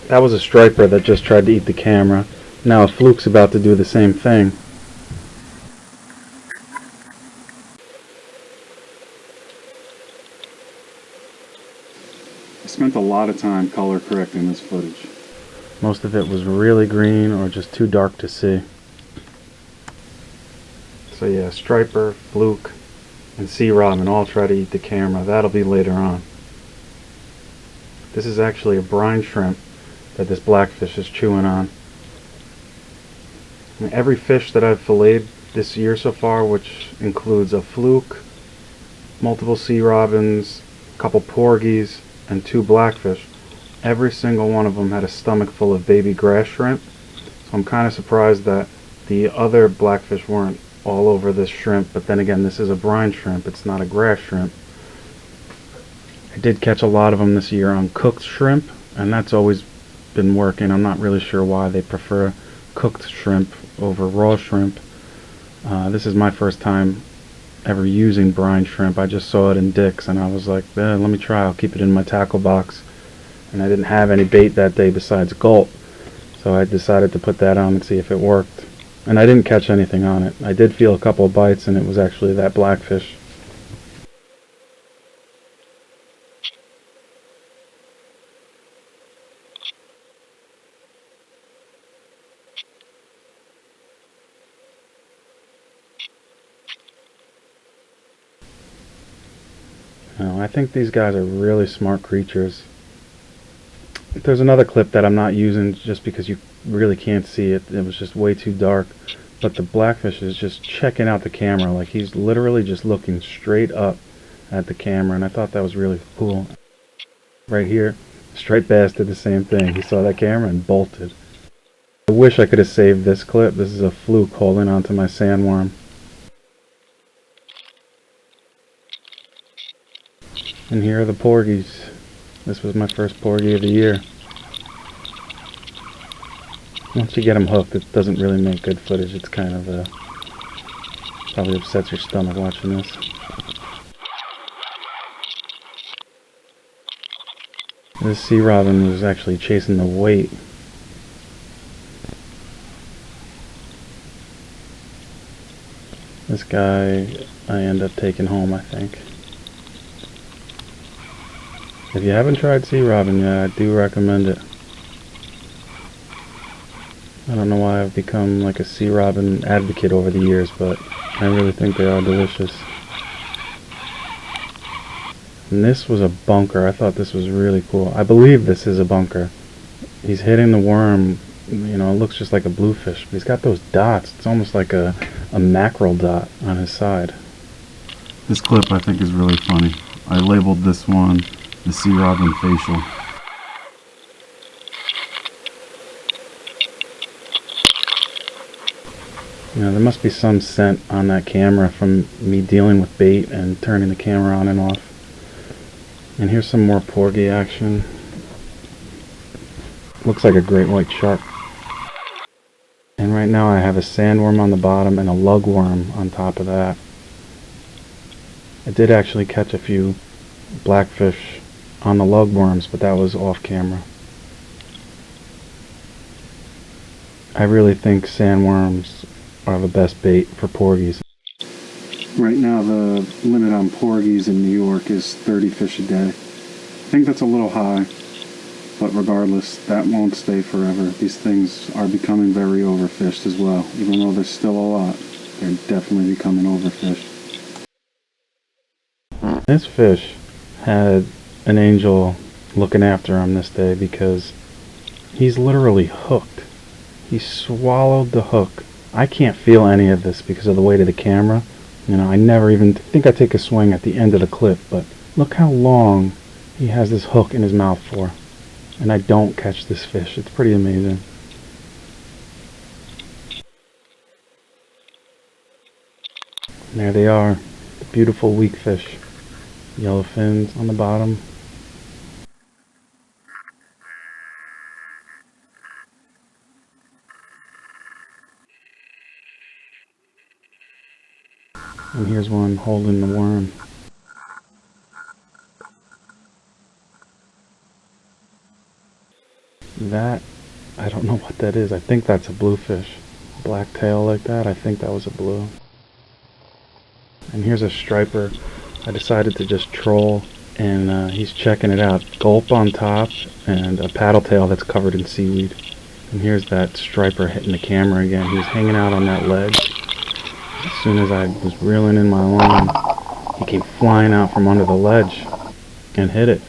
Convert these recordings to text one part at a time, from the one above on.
That was a striper that just tried to eat the camera. Now a fluke's about to do the same thing. I spent a lot of time color correcting this footage. Most of it was really green or just too dark to see. So yeah, striper, fluke, and sea robin all try to eat the camera. That'll be later on. This is actually a brine shrimp that this blackfish is chewing on. And every fish that I've filleted this year so far, which includes a fluke, multiple sea robins, a couple porgies, and 2 blackfish, every single one of them had a stomach full of baby grass shrimp. So I'm kind of surprised that the other blackfish weren't all over this shrimp, but then again, this is a brine shrimp, it's not a grass shrimp. I did catch a lot of them this year on cooked shrimp, and that's always been working. I'm not really sure why they prefer cooked shrimp over raw shrimp. This is my first time ever using brine shrimp. I just saw it in Dick's and I was like, let me try, I'll keep it in my tackle box. And I didn't have any bait that day besides gulp, so I decided to put that on and see if it worked. And I didn't catch anything on it. I did feel a couple of bites and it was actually that blackfish. I think these guys are really smart creatures. There's another clip that I'm not using just because you really can't see it. It was just way too dark. But the blackfish is just checking out the camera. Like he's literally just looking straight up at the camera. And I thought that was really cool. Right here, striped bass did the same thing. He saw that camera and bolted. I wish I could have saved this clip. This is a fluke holding onto my sandworm. And here are the porgies. This was my first porgy of the year. Once you get them hooked, it doesn't really make good footage. It's kind of probably upsets your stomach watching this. This sea robin was actually chasing the weight. This guy I end up taking home, I think. If you haven't tried sea robin yet, I do recommend it. I don't know why I've become like a sea robin advocate over the years, but I really think they are delicious. And this was a bunker. I thought this was really cool. I believe this is a bunker. He's hitting the worm, you know, it looks just like a bluefish, but he's got those dots. It's almost like a mackerel dot on his side. This clip I think is really funny. I labeled this one the sea robin facial. You know, there must be some scent on that camera from me dealing with bait and turning the camera on and off. And here's some more porgy action. Looks like a great white shark. And right now I have a sandworm on the bottom and a lugworm on top of that. I did actually catch a few blackfish on the lugworms, but that was off camera. I really think sandworms are the best bait for porgies. Right now the limit on porgies in New York is 30 fish a day. I think that's a little high, but regardless, that won't stay forever. These things are becoming very overfished as well. Even though there's still a lot, they're definitely becoming overfished. This fish had an angel looking after him this day because he's literally hooked. He swallowed the hook. I can't feel any of this because of the weight of the camera. You know, I never even think I take a swing at the end of the clip, but look how long he has this hook in his mouth for. And I don't catch this fish. It's pretty amazing. And there they are, the beautiful weakfish. Yellow fins on the bottom. And here's one holding the worm. That, I don't know what that is. I think that's a bluefish. Black tail like that, I think that was a blue. And here's a striper. I decided to just troll, and he's checking it out. Gulp on top and a paddle tail that's covered in seaweed. And here's that striper hitting the camera again. He was hanging out on that ledge. As soon as I was reeling in my line, he came flying out from under the ledge and hit it.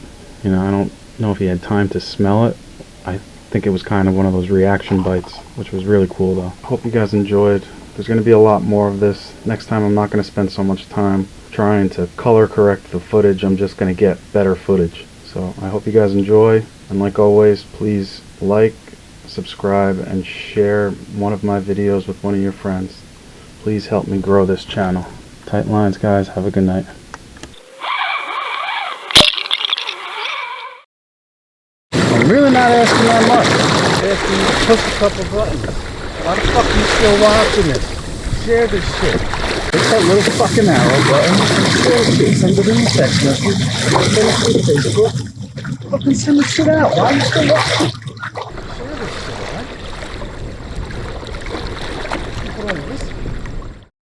You know, I don't know if he had time to smell it. I think it was kind of one of those reaction bites, which was really cool though. Hope you guys enjoyed. There's going to be a lot more of this. Next time I'm not going to spend so much time trying to color correct the footage. I'm just going to get better footage. So I hope you guys enjoy, and like always, please like, subscribe, and share one of my videos with one of your friends. Please help me grow this channel. Tight lines, guys. Have a good night. I'm really not asking that much. I'm asking you to push a couple buttons. Why the fuck are you still watching this? Share this shit. Hit that little fucking arrow button and share shit. Send it in a text message. Send it to Facebook. Fucking send the shit out. Why are you still watching?